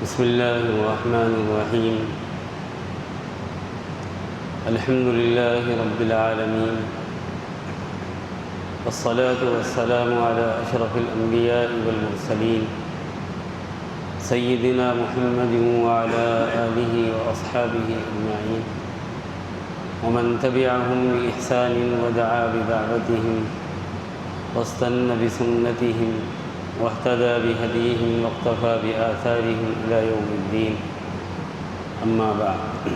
بسم الله الرحمن الرحيم. الحمد لله رب العالمين، والصلاة والسلام على أشرف الأنبياء والمرسلين سيدنا محمد وعلى آله وأصحابه أجمعين، ومن تبعهم بإحسان ودعا بدعوتهم واستنى بسنتهم واهتدى بهديهم واقتفى بآثارهم إلى يوم الدين. أما بعد،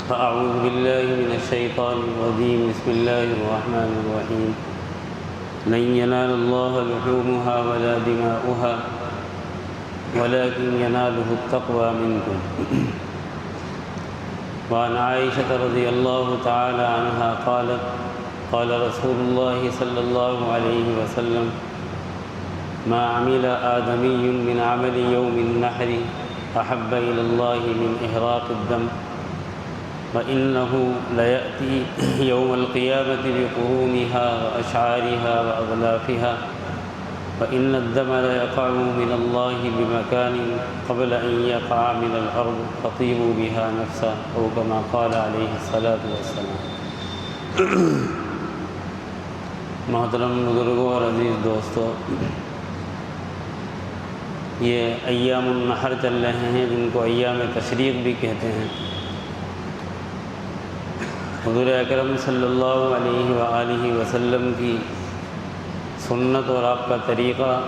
فأعوذ بالله من الشيطان الرجيم. بسم الله الرحمن الرحيم. لن ينال الله لحومها ولا دماؤها ولكن يناله التقوى منكم. وعن عائشة رضي الله تعالى عنها قالت: قال رسول الله صلى الله عليه وسلم: ما عمل آدمي من عمل يوم النحر أحب إلى الله من إهراق الدم، وإنه ليأتي يوم القيامة بقرونها وأشعارها وأغلافها، وإن الدم ليقع من الله بمكان قبل أن يقع من الأرض فطيبوا بها نفسا، أو كما قال عليه الصلاة والسلام. محترم بزرگوں اور عزیز دوستو، یہ ایام النحر چل رہے ہیں جن کو ایام تشریق بھی کہتے ہیں۔ حضور اکرم صلی اللہ علیہ وآلہ وسلم کی سنت اور آپ کا طریقہ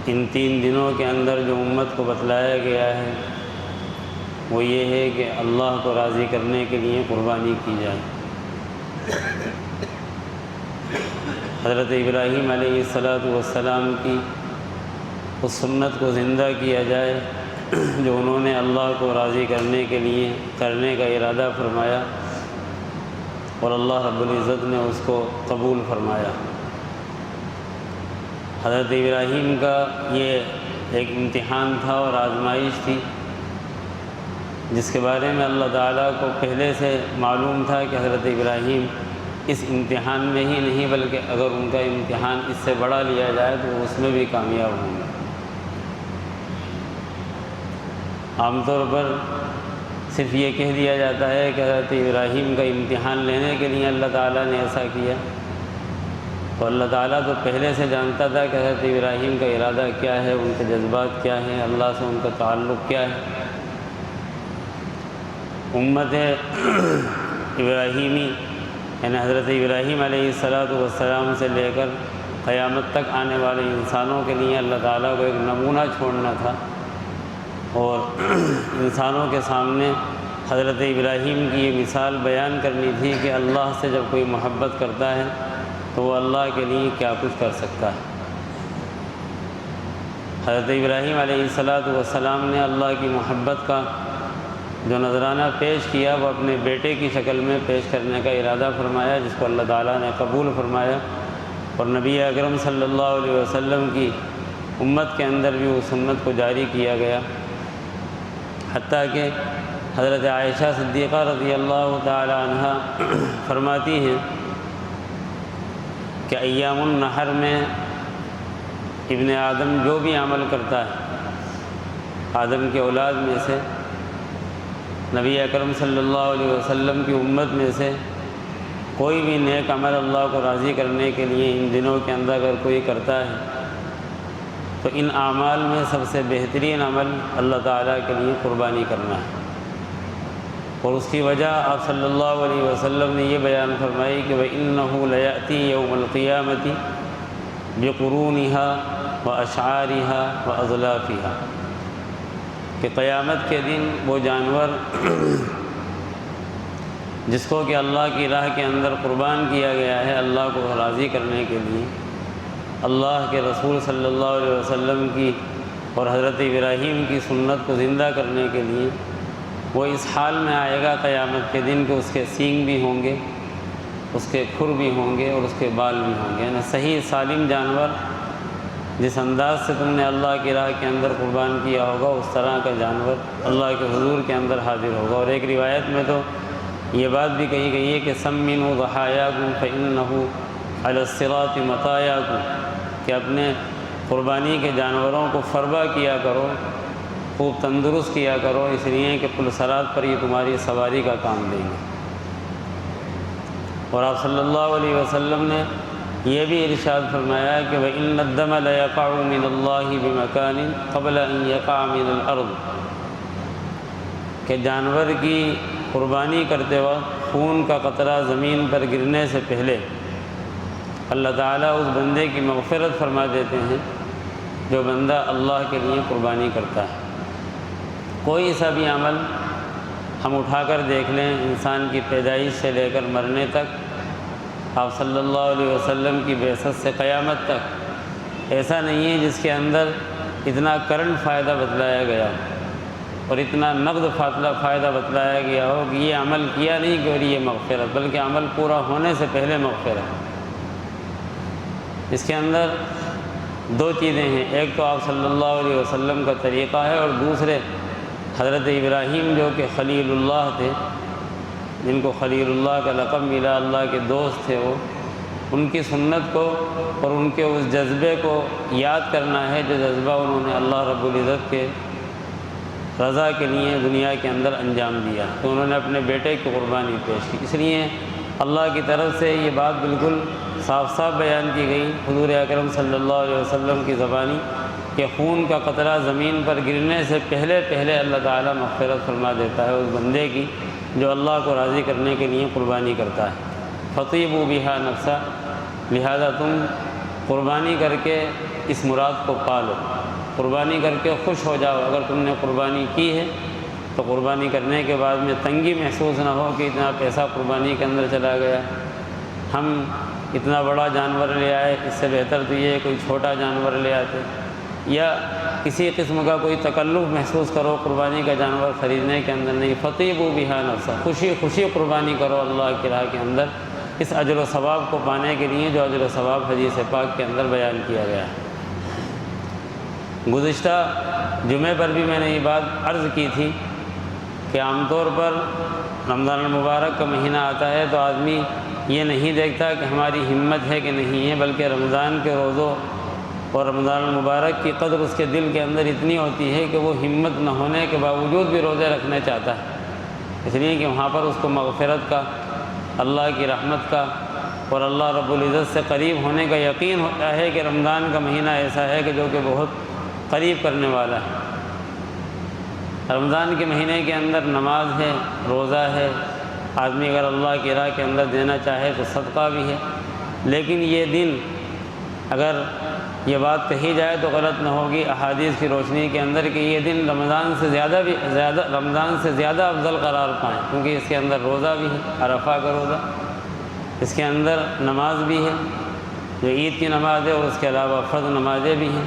ان 3 دنوں کے اندر جو امت کو بتلایا گیا ہے وہ یہ ہے کہ اللہ کو راضی کرنے کے لیے قربانی کی جائے۔ حضرت ابراہیم علیہ السلام کی اس سنت کو زندہ کیا جائے جو انہوں نے اللہ کو راضی کرنے کے لیے کرنے کا ارادہ فرمایا، اور اللہ رب العزت نے اس کو قبول فرمایا۔ حضرت ابراہیم کا یہ ایک امتحان تھا اور آزمائش تھی، جس کے بارے میں اللہ تعالیٰ کو پہلے سے معلوم تھا کہ حضرت ابراہیم اس امتحان میں ہی نہیں بلکہ اگر ان کا امتحان اس سے بڑا لیا جائے تو اس میں بھی کامیاب ہوں گے۔ عام طور پر صرف یہ کہہ دیا جاتا ہے کہ حضرت ابراہیم کا امتحان لینے کے لیے اللہ تعالیٰ نے ایسا کیا، تو اللہ تعالیٰ تو پہلے سے جانتا تھا کہ حضرت ابراہیم کا ارادہ کیا ہے، ان کے جذبات کیا ہیں، اللہ سے ان کا تعلق کیا ہے۔ امت ابراہیمی یعنی حضرت ابراہیم علیہ السلام سے لے کر قیامت تک آنے والے انسانوں کے لیے اللہ تعالیٰ کو ایک نمونہ چھوڑنا تھا، اور انسانوں کے سامنے حضرت ابراہیم کی یہ مثال بیان کرنی تھی کہ اللہ سے جب کوئی محبت کرتا ہے تو وہ اللہ کے لیے کیا کچھ کر سکتا ہے۔ حضرت ابراہیم علیہ السلام نے اللہ کی محبت کا جو نذرانہ پیش کیا وہ اپنے بیٹے کی شکل میں پیش کرنے کا ارادہ فرمایا، جس کو اللہ تعالیٰ نے قبول فرمایا، اور نبی اکرم صلی اللہ علیہ وسلم کی امت کے اندر بھی اس سنت کو جاری کیا گیا، حتیٰ کہ حضرت عائشہ صدیقہ رضی اللہ تعالی عنہا فرماتی ہیں کہ ایام النحر میں ابن آدم جو بھی عمل کرتا ہے، آدم کے اولاد میں سے، نبی اکرم صلی اللہ علیہ وسلم کی امت میں سے کوئی بھی نیک عمل اللہ کو راضی کرنے کے لیے ان دنوں کے اندر اگر کوئی کرتا ہے تو ان اعمال میں سب سے بہترین عمل اللہ تعالیٰ کے لیے قربانی کرنا ہے۔ اور اس کی وجہ آپ صلی اللہ علیہ وسلم نے یہ بیان فرمائی کہ وَإِنَّهُ لَيَأْتِي يَوْمَ الْقِيَامَةِ بِقُرُونِهَا وَأَشْعَارِهَا وَأَغْلَافِهَا، کہ قیامت کے دن وہ جانور جس کو کہ اللہ کی راہ کے اندر قربان کیا گیا ہے اللہ کو راضی کرنے کے لیے، اللہ کے رسول صلی اللہ علیہ وسلم کی اور حضرت ابراہیم کی سنت کو زندہ کرنے کے لیے، وہ اس حال میں آئے گا قیامت کے دن کہ اس کے سینگ بھی ہوں گے، اس کے کھر بھی ہوں گے، اور اس کے بال بھی ہوں گے، یعنی صحیح سالم جانور جس انداز سے تم نے اللہ کی راہ کے اندر قربان کیا ہوگا اس طرح کا جانور اللہ کے حضور کے اندر حاضر ہوگا۔ اور ایک روایت میں تو یہ بات بھی کہی گئی ہے کہ سمنوا ضحایاکم فإنہ علی الصراط مطایاکم، کہ اپنے قربانی کے جانوروں کو فربا کیا کرو، خوب تندرست کیا کرو، اس لیے کہ پلسرات پر یہ تمہاری سواری کا کام دیں گے۔ اور آپ صلی اللہ علیہ وسلم نے یہ بھی ارشاد فرمایا کہ وَإِنَّ الدَّمَ لَيَقَعُ مِنَ اللَّهِ بِمَكَانٍ قَبْلَ أَن يَقَعَ مِنَ الْأَرْضِ، کہ جانور کی قربانی کرتے وقت خون کا قطرہ زمین پر گرنے سے پہلے اللہ تعالیٰ اس بندے کی مغفرت فرما دیتے ہیں جو بندہ اللہ کے لیے قربانی کرتا ہے۔ کوئی سا بھی عمل ہم اٹھا کر دیکھ لیں، انسان کی پیدائش سے لے کر مرنے تک، آپ صلی اللہ علیہ وسلم کی بعثت سے قیامت تک ایسا نہیں ہے جس کے اندر اتنا کرنٹ فائدہ بتلایا گیا اور اتنا نقد فائدہ بتلایا گیا ہو کہ یہ عمل کیا نہیں کہ اور یہ مغفرت، بلکہ عمل پورا ہونے سے پہلے مغفرت۔ اس کے اندر دو چیزیں ہیں، ایک تو آپ صلی اللہ علیہ وسلم کا طریقہ ہے، اور دوسرے حضرت ابراہیم جو کہ خلیل اللہ تھے، جن کو خلیل اللہ کا لقب ملا، اللہ کے دوست تھے وہ، ان کی سنت کو اور ان کے اس جذبے کو یاد کرنا ہے جو جذبہ انہوں نے اللہ رب العزت کے رضا کے لیے دنیا کے اندر انجام دیا، تو انہوں نے اپنے بیٹے کی قربانی پیش کی۔ اس لیے اللہ کی طرف سے یہ بات بالکل صاف صاف بیان کی گئی حضور اکرم صلی اللہ علیہ وسلم کی زبانی کہ خون کا قطرہ زمین پر گرنے سے پہلے اللہ تعالیٰ مغفرت فرما دیتا ہے اس بندے کی جو اللہ کو راضی کرنے کے لیے قربانی کرتا ہے۔ فطیبوا بہا نفسا، لہذا تم قربانی کر کے اس مراد کو پالو، قربانی کر کے خوش ہو جاؤ۔ اگر تم نے قربانی کی ہے تو قربانی کرنے کے بعد میں تنگی محسوس نہ ہو کہ اتنا پیسہ قربانی کے اندر چلا گیا، ہم اتنا بڑا جانور لے آئے، اس سے بہتر تو یہ کوئی چھوٹا جانور لے آتے، یا کسی قسم کا کوئی تکلف محسوس کرو قربانی کا جانور خریدنے کے اندر نہیں۔ فطیبوا بہا نفسا، خوشی خوشی قربانی کرو اللہ کی راہ کے اندر اس اجر و ثواب کو پانے کے لیے جو اجر و ثواب حدیث پاک کے اندر بیان کیا گیا ہے۔ گزشتہ جمعے پر بھی میں نے یہ بات عرض کی تھی کہ عام طور پر رمضان المبارک کا مہینہ آتا ہے تو آدمی یہ نہیں دیکھتا کہ ہماری ہمت ہے کہ نہیں ہے، بلکہ رمضان کے روزوں اور رمضان المبارک کی قدر اس کے دل کے اندر اتنی ہوتی ہے کہ وہ ہمت نہ ہونے کے باوجود بھی روزے رکھنا چاہتا ہے، اس لیے کہ وہاں پر اس کو مغفرت کا، اللہ کی رحمت کا اور اللہ رب العزت سے قریب ہونے کا یقین ہوتا ہے کہ رمضان کا مہینہ ایسا ہے کہ جو کہ بہت قریب کرنے والا ہے۔ رمضان کے مہینے کے اندر نماز ہے، روزہ ہے، آدمی اگر اللہ کی راہ کے اندر دینا چاہے تو صدقہ بھی ہے، لیکن یہ دن اگر یہ بات کہی جائے تو غلط نہ ہوگی احادیث کی روشنی کے اندر کہ یہ دن رمضان سے زیادہ افضل قرار پائیں، کیونکہ اس کے اندر روزہ بھی ہے، عرفہ کا روزہ، اس کے اندر نماز بھی ہے جو عید کی نماز ہے، اور اس کے علاوہ فرض نمازیں بھی ہیں،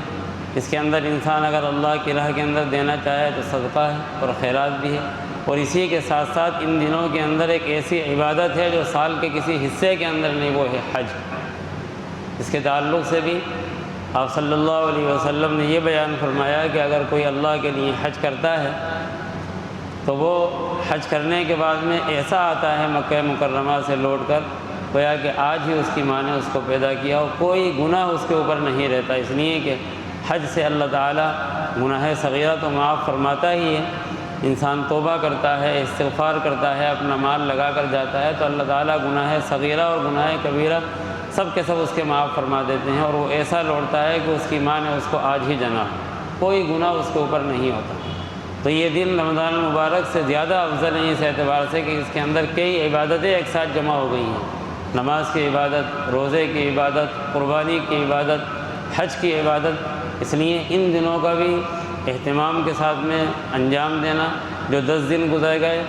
اس کے اندر انسان اگر اللہ کی راہ کے اندر دینا چاہے تو صدقہ ہے اور خیرات بھی ہے، اور اسی کے ساتھ ساتھ ان دنوں کے اندر ایک ایسی عبادت ہے جو سال کے کسی حصے کے اندر نہیں، وہ ہے حج۔ اس کے تعلق سے بھی آپ صلی اللہ علیہ وسلم نے یہ بیان فرمایا کہ اگر کوئی اللہ کے لیے حج کرتا ہے تو وہ حج کرنے کے بعد میں ایسا آتا ہے مکہ مکرمہ سے لوٹ کر گویا کہ آج ہی اس کی ماں نے اس کو پیدا کیا ہو، کوئی گناہ اس کے اوپر نہیں رہتا، اس لیے کہ حج سے اللہ تعالیٰ گناہ صغیرہ تو معاف فرماتا ہی ہے، انسان توبہ کرتا ہے، استغفار کرتا ہے، اپنا مال لگا کر جاتا ہے تو اللہ تعالیٰ گناہ صغیرہ اور گناہ کبیرہ سب کے سب اس کے معاف فرما دیتے ہیں، اور وہ ایسا لوٹتا ہے کہ اس کی ماں نے اس کو آج ہی جنا، کوئی گناہ اس کے اوپر نہیں ہوتا۔ تو یہ دن رمضان المبارک سے زیادہ افضل ہے اس اعتبار سے کہ اس کے اندر کئی عبادتیں ایک ساتھ جمع ہو گئی ہیں، نماز کی عبادت، روزے کی عبادت، قربانی کی عبادت، حج کی عبادت، اس لیے ان دنوں کا بھی اہتمام کے ساتھ میں انجام دینا۔ جو 10 دن گزر گئے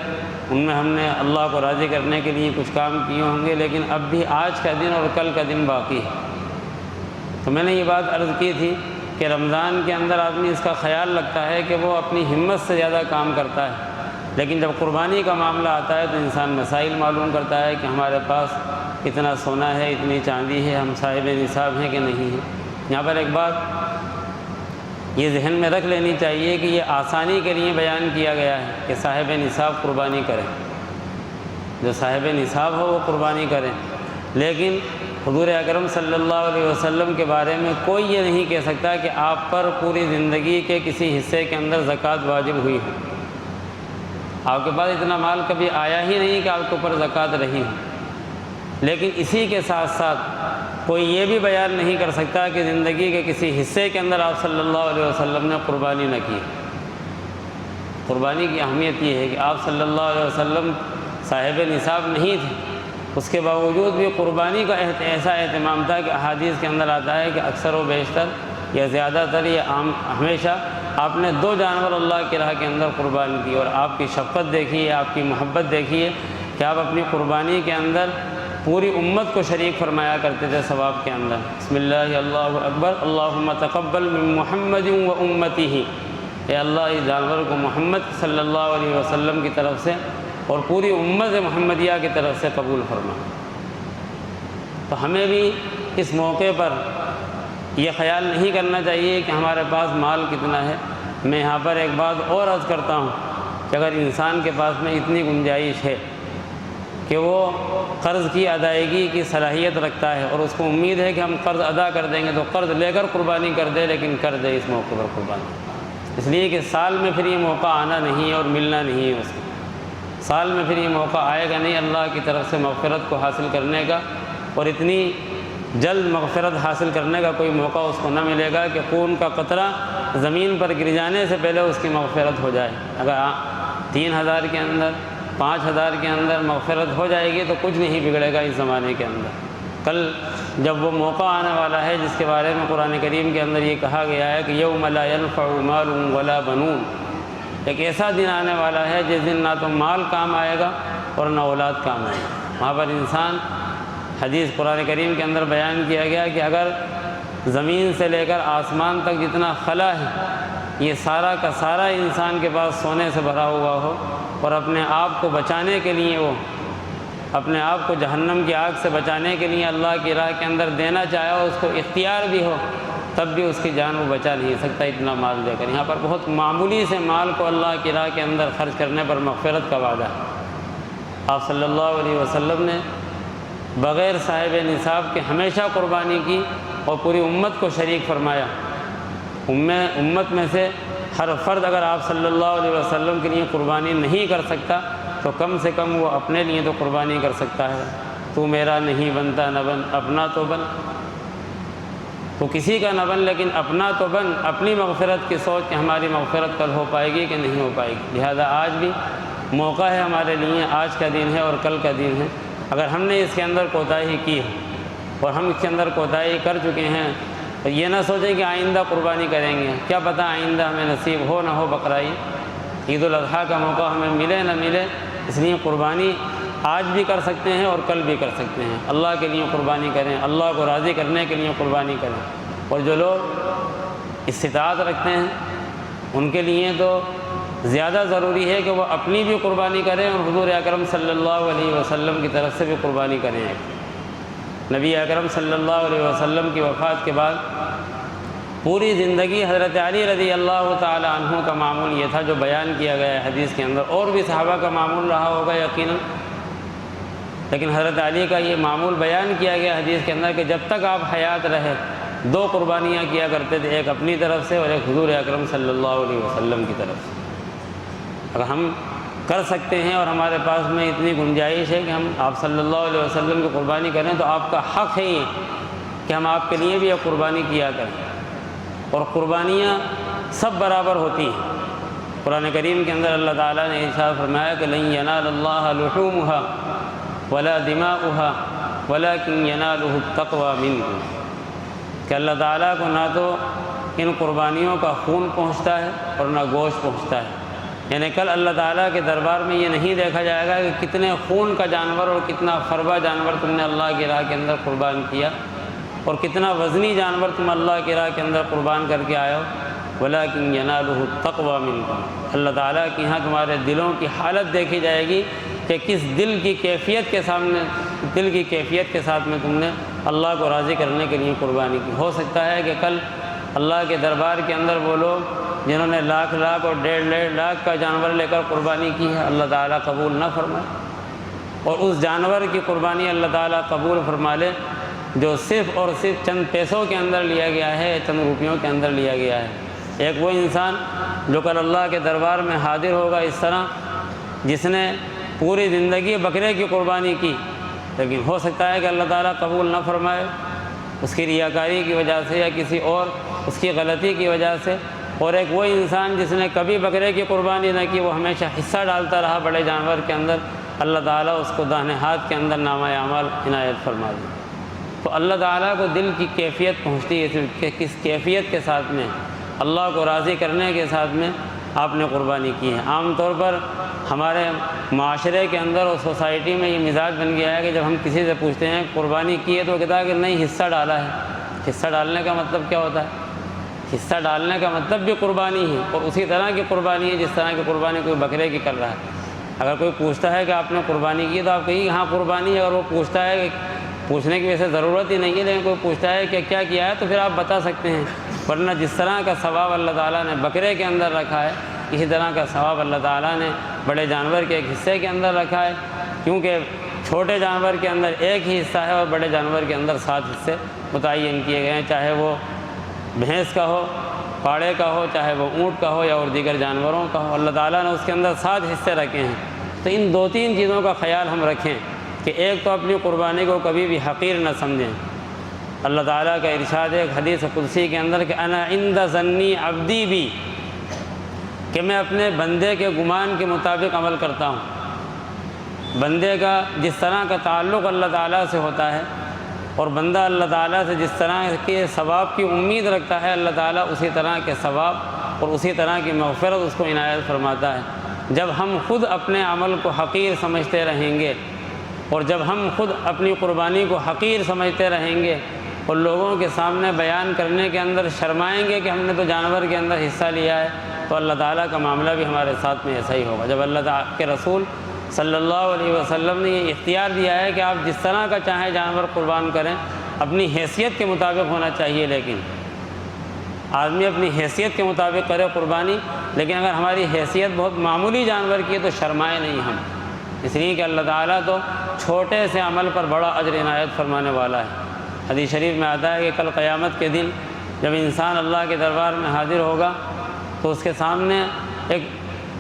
ان میں ہم نے اللہ کو راضی کرنے کے لیے کچھ کام کیے ہوں گے، لیکن اب بھی آج کا دن اور کل کا دن باقی ہے۔ تو میں نے یہ بات عرض کی تھی کہ رمضان کے اندر آدمی اس کا خیال رکھتا ہے کہ وہ اپنی ہمت سے زیادہ کام کرتا ہے، لیکن جب قربانی کا معاملہ آتا ہے تو انسان مسائل معلوم کرتا ہے کہ ہمارے پاس اتنا سونا ہے، اتنی چاندی ہے، ہم صاحب نصاب ہیں کہ نہیں ہیں۔ یہاں پر ایک بات یہ ذہن میں رکھ لینی چاہیے کہ یہ آسانی کے لیے بیان کیا گیا ہے کہ صاحب نصاب قربانی کریں، جو صاحب نصاب ہو وہ قربانی کریں، لیکن حضور اکرم صلی اللہ علیہ وسلم کے بارے میں کوئی یہ نہیں کہہ سکتا کہ آپ پر پوری زندگی کے کسی حصے کے اندر زکوٰۃ واجب ہوئی ہے۔ آپ کے پاس اتنا مال کبھی آیا ہی نہیں کہ آپ کے اوپر زکوٰۃ رہی ہے، لیکن اسی کے ساتھ ساتھ کوئی یہ بھی بیان نہیں کر سکتا کہ زندگی کے کسی حصے کے اندر آپ صلی اللہ علیہ وسلم نے قربانی نہ کی۔ قربانی کی اہمیت یہ ہے کہ آپ صلی اللہ علیہ وسلم صاحب نصاب نہیں تھے، اس کے باوجود بھی قربانی کا ایسا اہتمام تھا کہ احادیث کے اندر آتا ہے کہ اکثر و بیشتر یا زیادہ تر یا ہمیشہ آپ نے 2 جانور اللہ کی راہ کے اندر قربان کی، اور آپ کی شفقت دیکھیے، آپ کی محبت دیکھیے کہ آپ اپنی قربانی کے اندر پوری امت کو شریک فرمایا کرتے تھے ثواب کے اندر۔ بسم اللہ اللہ اکبر، اللہم تقبل من محمد و امتہ، اے اللہ اس جانور کو محمد صلی اللہ علیہ وسلم کی طرف سے اور پوری امت محمدیہ کی طرف سے قبول فرما۔ تو ہمیں بھی اس موقع پر یہ خیال نہیں کرنا چاہیے کہ ہمارے پاس مال کتنا ہے۔ میں یہاں پر ایک بات اور عرض کرتا ہوں کہ اگر انسان کے پاس میں اتنی گنجائش ہے کہ وہ قرض کی ادائیگی کی صلاحیت رکھتا ہے اور اس کو امید ہے کہ ہم قرض ادا کر دیں گے، تو قرض لے کر قربانی کر دے، لیکن کر دے اس موقع پر قربانی، اس لیے کہ سال میں پھر یہ موقع آنا نہیں ہے اور ملنا نہیں ہے اس کو۔ سال میں پھر یہ موقع آئے گا نہیں اللہ کی طرف سے مغفرت کو حاصل کرنے کا، اور اتنی جلد مغفرت حاصل کرنے کا کوئی موقع اس کو نہ ملے گا کہ خون کا قطرہ زمین پر گر جانے سے پہلے اس کی مغفرت ہو جائے۔ اگر 3000 کے اندر 5000 کے اندر مغفرت ہو جائے گی تو کچھ نہیں بگڑے گا اس زمانے کے اندر۔ کل جب وہ موقع آنے والا ہے جس کے بارے میں قرآن کریم کے اندر یہ کہا گیا ہے کہ یوم لا ينفع مال ولا بنون، ایک ایسا دن آنے والا ہے جس دن نہ تو مال کام آئے گا اور نہ اولاد کام آئے گا۔ وہاں پر انسان، حدیث قرآن کریم کے اندر بیان کیا گیا کہ اگر زمین سے لے کر آسمان تک جتنا خلا ہے یہ سارا کا سارا انسان کے پاس سونے سے بھرا ہوا ہو، اور اپنے آپ کو بچانے کے لیے وہ اپنے آپ کو جہنم کی آگ سے بچانے کے لیے اللہ کی راہ کے اندر دینا چاہے اور اس کو اختیار بھی ہو، تب بھی اس کی جان وہ بچا نہیں سکتا اتنا مال دے کر۔ یہاں پر بہت معمولی سے مال کو اللہ کی راہ کے اندر خرچ کرنے پر مغفرت کا وعدہ ہے۔ آپ صلی اللہ علیہ وسلم نے بغیر صاحب نصاب کے ہمیشہ قربانی کی اور پوری امت کو شریک فرمایا۔ امت میں سے ہر فرد اگر آپ صلی اللہ علیہ وسلم کے لیے قربانی نہیں کر سکتا تو کم سے کم وہ اپنے لیے تو قربانی کر سکتا ہے۔ تو میرا نہیں بنتا نہ بن، اپنا تو بن۔ تو کسی کا نہ بن لیکن اپنا تو بن، اپنی مغفرت کی سوچ کہ ہماری مغفرت کل ہو پائے گی کہ نہیں ہو پائے گی۔ لہذا آج بھی موقع ہے ہمارے لیے، آج کا دن ہے اور کل کا دن ہے۔ اگر ہم نے اس کے اندر کوتاہی کی ہے اور ہم اس کے اندر کوتاہی کر چکے ہیں تو یہ نہ سوچیں کہ آئندہ قربانی کریں گے، کیا پتہ آئندہ ہمیں نصیب ہو نہ ہو بقرعید، عید الاضحیٰ کا موقع ہمیں ملے نہ ملے۔ اس لیے قربانی آج بھی کر سکتے ہیں اور کل بھی کر سکتے ہیں۔ اللہ کے لیے قربانی کریں، اللہ کو راضی کرنے کے لیے قربانی کریں۔ اور جو لوگ استطاعت رکھتے ہیں ان کے لیے تو زیادہ ضروری ہے کہ وہ اپنی بھی قربانی کریں اور حضور اکرم صلی اللہ علیہ وسلم کی طرف سے بھی قربانی کریں۔ نبی اکرم صلی اللہ علیہ وسلم کی وفات کے بعد پوری زندگی حضرت علی رضی اللہ تعالی عنہ کا معمول یہ تھا جو بیان کیا گیا ہے حدیث کے اندر، اور بھی صحابہ کا معمول رہا ہوگا یقیناً، لیکن حضرت علی کا یہ معمول بیان کیا گیا حدیث کے اندر کہ جب تک آپ حیات رہے 2 قربانیاں کیا کرتے تھے، ایک اپنی طرف سے اور ایک حضور اکرم صلی اللہ علیہ وسلم کی طرف سے۔ اگر ہم کر سکتے ہیں اور ہمارے پاس میں اتنی گنجائش ہے کہ ہم آپ صلی اللہ علیہ وسلم کی قربانی کریں تو آپ کا حق ہے یہ کہ ہم آپ کے لیے بھی ایک قربانی کیا کریں۔ اور قربانیاں سب برابر ہوتی ہیں۔ قرآن کریم کے اندر اللہ تعالیٰ نے ارشاد فرمایا کہ لن ینال اللہ لحومها ولا دماؤها ولکن ینالہ التقوی منکم، کہ اللہ تعالیٰ کو نہ تو ان قربانیوں کا خون پہنچتا ہے اور نہ گوشت پہنچتا ہے۔ یعنی کل اللہ تعالیٰ کے دربار میں یہ نہیں دیکھا جائے گا کہ کتنے خون کا جانور اور کتنا فربا جانور تم نے اللہ کی راہ کے اندر قربان کیا اور کتنا وزنی جانور تم اللہ کی راہ کے اندر قربان کر کے آئے ہو، ولیکن ینالہ التقوی منکم، اللہ تعالیٰ کے یہاں تمہارے دلوں کی حالت دیکھی جائے گی کہ کس دل کی کیفیت کے ساتھ میں تم نے اللہ کو راضی کرنے کے لیے قربانی کی۔ ہو سکتا ہے کہ کل اللہ کے دربار کے اندر وہ لوگ جنہوں نے لاکھ لاکھ اور 1.5 لاکھ کا جانور لے کر قربانی کی ہے اللہ تعالیٰ قبول نہ فرمائے، اور اس جانور کی قربانی اللہ تعالیٰ قبول فرما لے جو صرف اور صرف چند پیسوں کے اندر لیا گیا ہے، چند روپیوں کے اندر لیا گیا ہے۔ ایک وہ انسان جو کل اللہ کے دربار میں حاضر ہوگا اس طرح جس نے پوری زندگی بکرے کی قربانی کی، لیکن ہو سکتا ہے کہ اللہ تعالیٰ قبول نہ فرمائے اس کی ریاکاری کی وجہ سے یا کسی اور اس کی غلطی کی وجہ سے۔ اور ایک وہ انسان جس نے کبھی بکرے کی قربانی نہ کی، وہ ہمیشہ حصہ ڈالتا رہا بڑے جانور کے اندر، اللہ تعالیٰ اس کو داہنے ہاتھ کے اندر نامہ اعمال عنایت فرما دی۔ تو اللہ تعالیٰ کو دل کی کیفیت پہنچتی ہے کہ کس کیفیت کے ساتھ میں اللہ کو راضی کرنے کے ساتھ میں آپ نے قربانی کی ہے۔ عام طور پر ہمارے معاشرے کے اندر اور سوسائٹی میں یہ مزاج بن گیا ہے کہ جب ہم کسی سے پوچھتے ہیں قربانی کی ہے تو وہ کہتا ہے کہ نہیں، حصہ ڈالا ہے۔ حصہ ڈالنے کا مطلب کیا ہوتا ہے؟ حصہ ڈالنے کا مطلب بھی قربانی ہے، اور اسی طرح کی قربانی ہے جس طرح کی قربانی کوئی بکرے کی کر رہا ہے۔ اگر کوئی پوچھتا ہے کہ آپ نے قربانی کی تو آپ کہیں ہاں قربانی ہے، اگر وہ پوچھتا ہے کہ پوچھنے کی ویسے ضرورت ہی نہیں ہے، لیکن کوئی پوچھتا ہے کہ کیا کیا ہے تو پھر آپ بتا سکتے ہیں۔ ورنہ جس طرح کا ثواب اللہ تعالیٰ نے بکرے کے اندر رکھا ہے، اسی طرح کا ثواب اللہ تعالیٰ نے بڑے جانور کے ایک حصے کے اندر رکھا ہے، کیونکہ چھوٹے جانور کے اندر ایک ہی حصہ ہے اور بڑے جانور کے اندر 7 حصے متعین کیے گئے ہیں، چاہے وہ بھینس کا ہو، پاڑے کا ہو، چاہے وہ اونٹ کا ہو یا اور دیگر جانوروں کا ہو۔ اللہ تعالیٰ نے اس کے اندر 7 حصے رکھے ہیں۔ تو ان 2-3 چیزوں کا خیال ہم رکھیں کہ ایک تو اپنی قربانی کو کبھی بھی حقیر نہ سمجھیں۔ اللہ تعالیٰ کا ارشاد ہے ایک حدیث قدسی کے اندر کہ انا عند ظنی عبدی بی، کہ میں اپنے بندے کے گمان کے مطابق عمل کرتا ہوں۔ بندے کا جس طرح کا تعلق اللہ تعالیٰ سے ہوتا ہے اور بندہ اللہ تعالیٰ سے جس طرح کے ثواب کی امید رکھتا ہے، اللہ تعالیٰ اسی طرح کے ثواب اور اسی طرح کی مغفرت اس کو عنایت فرماتا ہے۔ جب ہم خود اپنے عمل کو حقیر سمجھتے رہیں گے اور جب ہم خود اپنی قربانی کو حقیر سمجھتے رہیں گے اور لوگوں کے سامنے بیان کرنے کے اندر شرمائیں گے کہ ہم نے تو جانور کے اندر حصہ لیا ہے، تو اللہ تعالیٰ کا معاملہ بھی ہمارے ساتھ میں ایسا ہی ہوگا۔ جب اللہ تعالیٰ کے رسول صلی اللہ علیہ وسلم نے یہ اختیار دیا ہے کہ آپ جس طرح کا چاہیں جانور قربان کریں، اپنی حیثیت کے مطابق ہونا چاہیے، لیکن آدمی اپنی حیثیت کے مطابق کرے قربانی، لیکن اگر ہماری حیثیت بہت معمولی جانور کی ہے تو شرمائے نہیں ہم، اس لیے کہ اللہ تعالیٰ تو چھوٹے سے عمل پر بڑا اجر عنایت فرمانے والا ہے۔ حدیث شریف میں آتا ہے کہ کل قیامت کے دن جب انسان اللہ کے دربار میں حاضر ہوگا تو اس کے سامنے ایک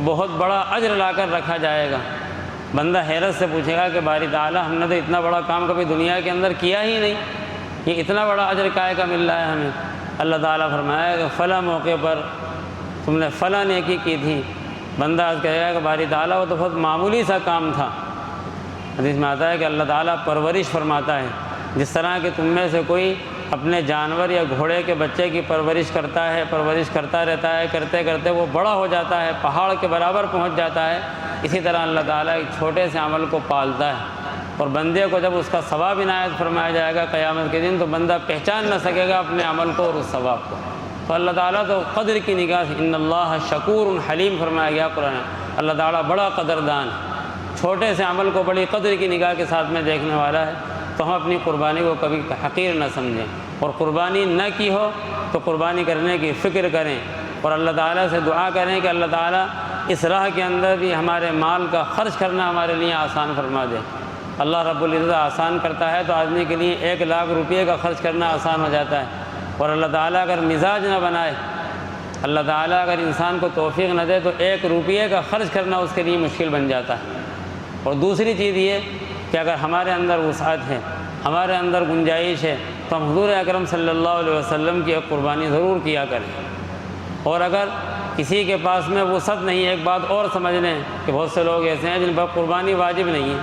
بہت بڑا اجر لا کر رکھا جائے گا۔ بندہ حیرت سے پوچھے گا کہ باری تعالیٰ ہم نے تو اتنا بڑا کام کبھی دنیا کے اندر کیا ہی نہیں، یہ اتنا بڑا اجر کائے کا مل رہا ہے ہمیں؟ اللہ تعالیٰ فرمایا کہ فلاں موقع پر تم نے فلاں نیکی کی تھی۔ بندہ آج کہے گا کہ باری تعالیٰ وہ تو بہت معمولی سا کام تھا۔ حدیث میں آتا ہے کہ اللہ تعالیٰ پرورش فرماتا ہے، جس طرح کہ تم میں سے کوئی اپنے جانور یا گھوڑے کے بچے کی پرورش کرتا ہے، پرورش کرتا رہتا ہے، کرتے کرتے وہ بڑا ہو جاتا ہے، پہاڑ کے برابر پہنچ جاتا ہے، اسی طرح اللہ تعالیٰ ایک چھوٹے سے عمل کو پالتا ہے۔ اور بندے کو جب اس کا ثواب عنایت فرمایا جائے گا قیامت کے دن، تو بندہ پہچان نہ سکے گا اپنے عمل کو اور اس ثواب کو۔ تو اللہ تعالیٰ تو قدر کی نگاہ سے ان اللہ شکور حلیم فرمایا گیا قرآن، اللہ تعالیٰ بڑا قدردان ہے، چھوٹے سے عمل کو بڑی قدر کی نگاہ کے ساتھ میں دیکھنے والا ہے۔ تو ہم اپنی قربانی کو کبھی حقیر نہ سمجھیں، اور قربانی نہ کی ہو تو قربانی کرنے کی فکر کریں اور اللہ تعالیٰ سے دعا کریں کہ اللہ تعالیٰ اس راہ کے اندر بھی ہمارے مال کا خرچ کرنا ہمارے لیے آسان فرما دے۔ اللہ رب العزت آسان کرتا ہے تو آدمی کے لیے 1 لاکھ روپئے کا خرچ کرنا آسان ہو جاتا ہے، اور اللہ تعالیٰ اگر مزاج نہ بنائے، اللہ تعالیٰ اگر انسان کو توفیق نہ دے تو 1 روپئے کا خرچ کرنا اس کے لیے مشکل بن جاتا ہے۔ اور دوسری چیز یہ کہ اگر ہمارے اندر وسعت ہے، ہمارے اندر گنجائش ہے، تو ہم حضور اکرم صلی اللہ علیہ وسلم کی ایک قربانی ضرور کیا کریں۔ اور اگر کسی کے پاس میں وسعت نہیں ہے، ایک بات اور سمجھ لیں کہ بہت سے لوگ ایسے ہیں جن پر قربانی واجب نہیں ہے،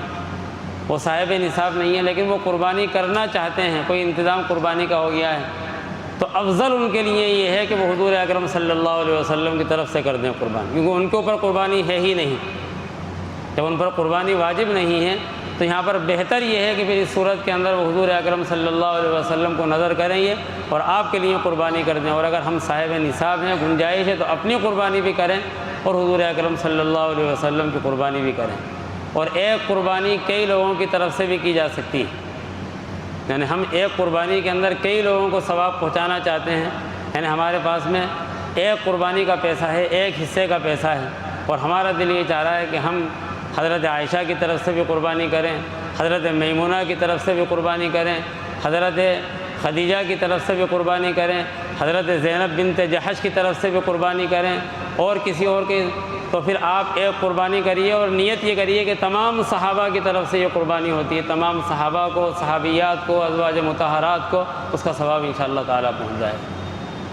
وہ صاحب نصاب نہیں ہے، لیکن وہ قربانی کرنا چاہتے ہیں، کوئی انتظام قربانی کا ہو گیا ہے، تو افضل ان کے لیے یہ ہے کہ وہ حضور اکرم صلی اللہ علیہ وسلم کی طرف سے کر دیں قربانی، کیونکہ ان کے اوپر قربانی ہے ہی نہیں۔ جب ان پر قربانی واجب نہیں ہے تو یہاں پر بہتر یہ ہے کہ پھر اس صورت کے اندر وہ حضور اکرم صلی اللہ علیہ وسلم کو نظر کریں یہ اور آپ کے لیے قربانی کر دیں، اور اگر ہم صاحب نصاب ہیں، گنجائش ہے، تو اپنی قربانی بھی کریں اور حضور اکرم صلی اللہ علیہ وسلم کی قربانی بھی کریں۔ اور ایک قربانی کئی لوگوں کی طرف سے بھی کی جا سکتی ہے، یعنی ہم ایک قربانی کے اندر کئی لوگوں کو ثواب پہنچانا چاہتے ہیں، یعنی ہمارے پاس میں ایک قربانی کا پیسہ ہے، ایک حصے کا پیسہ ہے، اور ہمارا دل یہ چاہ رہا ہے کہ ہم حضرت عائشہ کی طرف سے بھی قربانی کریں، حضرت میمونہ کی طرف سے بھی قربانی کریں، حضرت خدیجہ کی طرف سے بھی قربانی کریں، حضرت زینب بنت جحش کی طرف سے بھی قربانی کریں، اور کسی اور کی، تو پھر آپ ایک قربانی کریے اور نیت یہ کریے کہ تمام صحابہ کی طرف سے یہ قربانی ہوتی ہے، تمام صحابہ کو، صحابیات کو، ازواج مطہرات کو اس کا ثواب انشاءاللہ تعالیٰ پہنچ جائے۔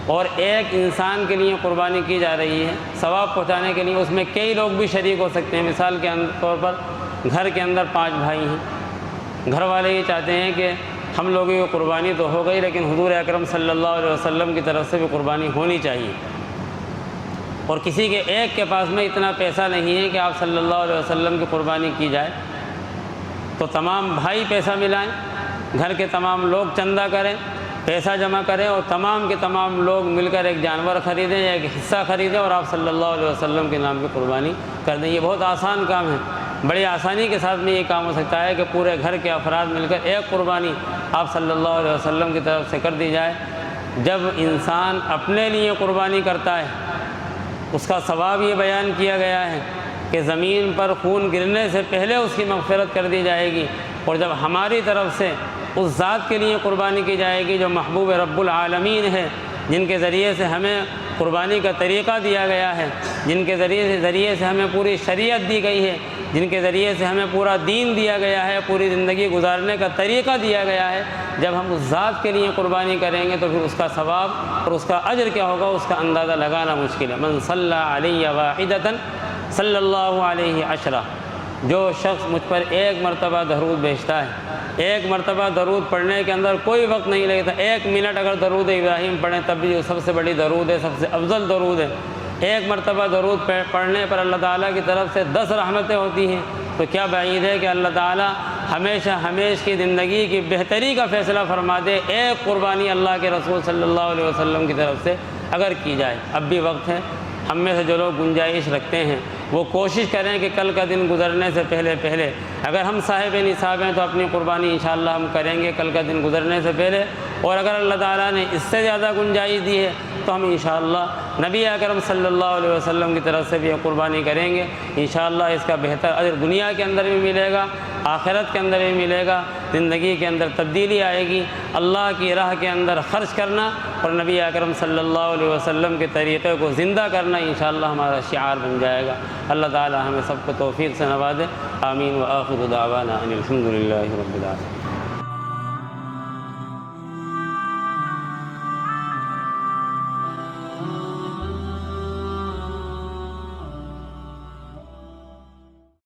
اور ایک انسان کے لیے قربانی کی جا رہی ہے ثواب پہنچانے کے لیے، اس میں کئی لوگ بھی شریک ہو سکتے ہیں۔ مثال کے طور پر گھر کے اندر 5 بھائی ہیں، گھر والے یہ چاہتے ہیں کہ ہم لوگوں کی قربانی تو ہو گئی لیکن حضور اکرم صلی اللہ علیہ وسلم کی طرف سے بھی قربانی ہونی چاہیے، اور کسی کے ایک کے پاس میں اتنا پیسہ نہیں ہے کہ آپ صلی اللہ علیہ وسلم کی قربانی کی جائے، تو تمام بھائی پیسہ ملائیں، گھر کے تمام لوگ چندہ کریں، پیسہ جمع کریں، اور تمام کے تمام لوگ مل کر ایک جانور خریدیں یا ایک حصہ خریدیں اور آپ صلی اللہ علیہ وسلم کے نام کی قربانی کر دیں۔ یہ بہت آسان کام ہے، بڑی آسانی کے ساتھ میں یہ کام ہو سکتا ہے کہ پورے گھر کے افراد مل کر ایک قربانی آپ صلی اللہ علیہ وسلم کی طرف سے کر دی جائے۔ جب انسان اپنے لیے قربانی کرتا ہے اس کا ثواب یہ بیان کیا گیا ہے کہ زمین پر خون گرنے سے پہلے اس کی مغفرت کر دی جائے گی، اور جب ہماری طرف سے اس ذات کے لیے قربانی کی جائے گی جو محبوب رب العالمین ہے، جن کے ذریعے سے ہمیں قربانی کا طریقہ دیا گیا ہے، جن کے ذریعے سے ہمیں پوری شریعت دی گئی ہے، جن کے ذریعے سے ہمیں پورا دین دیا گیا ہے، پوری زندگی گزارنے کا طریقہ دیا گیا ہے، جب ہم اس ذات کے لیے قربانی کریں گے تو پھر اس کا ثواب اور اس کا اجر کیا ہوگا اس کا اندازہ لگانا مشکل ہے۔ من صلی علی واحدۃ صلی اللہ علیہ عشرہ، جو شخص مجھ پر ایک مرتبہ درود بھیجتا ہے، ایک مرتبہ درود پڑھنے کے اندر کوئی وقت نہیں لگتا، 1 منٹ اگر درود ابراہیم پڑھیں تب بھی وہ سب سے بڑی درود ہے، سب سے افضل درود ہے۔ ایک مرتبہ درود پڑھنے پر اللہ تعالیٰ کی طرف سے 10 رحمتیں ہوتی ہیں، تو کیا بعید ہے کہ اللہ تعالیٰ ہمیشہ کی زندگی کی بہتری کا فیصلہ فرما دے ایک قربانی اللہ کے رسول صلی اللہ علیہ وسلم کی طرف سے اگر کی جائے۔ اب بھی وقت ہے، ہم میں سے جو لوگ گنجائش رکھتے ہیں وہ کوشش کریں کہ کل کا دن گزرنے سے پہلے اگر ہم صاحب نصاب ہیں تو اپنی قربانی انشاءاللہ ہم کریں گے کل کا دن گزرنے سے پہلے، اور اگر اللہ تعالیٰ نے اس سے زیادہ گنجائش دی ہے تو ہم انشاءاللہ نبی اکرم صلی اللہ علیہ وسلم کی طرف سے بھی قربانی کریں گے۔ انشاءاللہ اس کا بہتر اجر دنیا کے اندر بھی ملے گا، آخرت کے اندر بھی ملے گا، زندگی کے اندر تبدیلی آئے گی۔ اللہ کی راہ کے اندر خرچ کرنا اور نبی اکرم صلی اللہ علیہ وسلم کے طریقے کو زندہ کرنا انشاءاللہ ہمارا شعار بن جائے گا۔ اللہ تعالی ہمیں سب کو توفیق سے نوازے، آمین۔ وآخر دعوانا ان الحمد للہ رب العالمین۔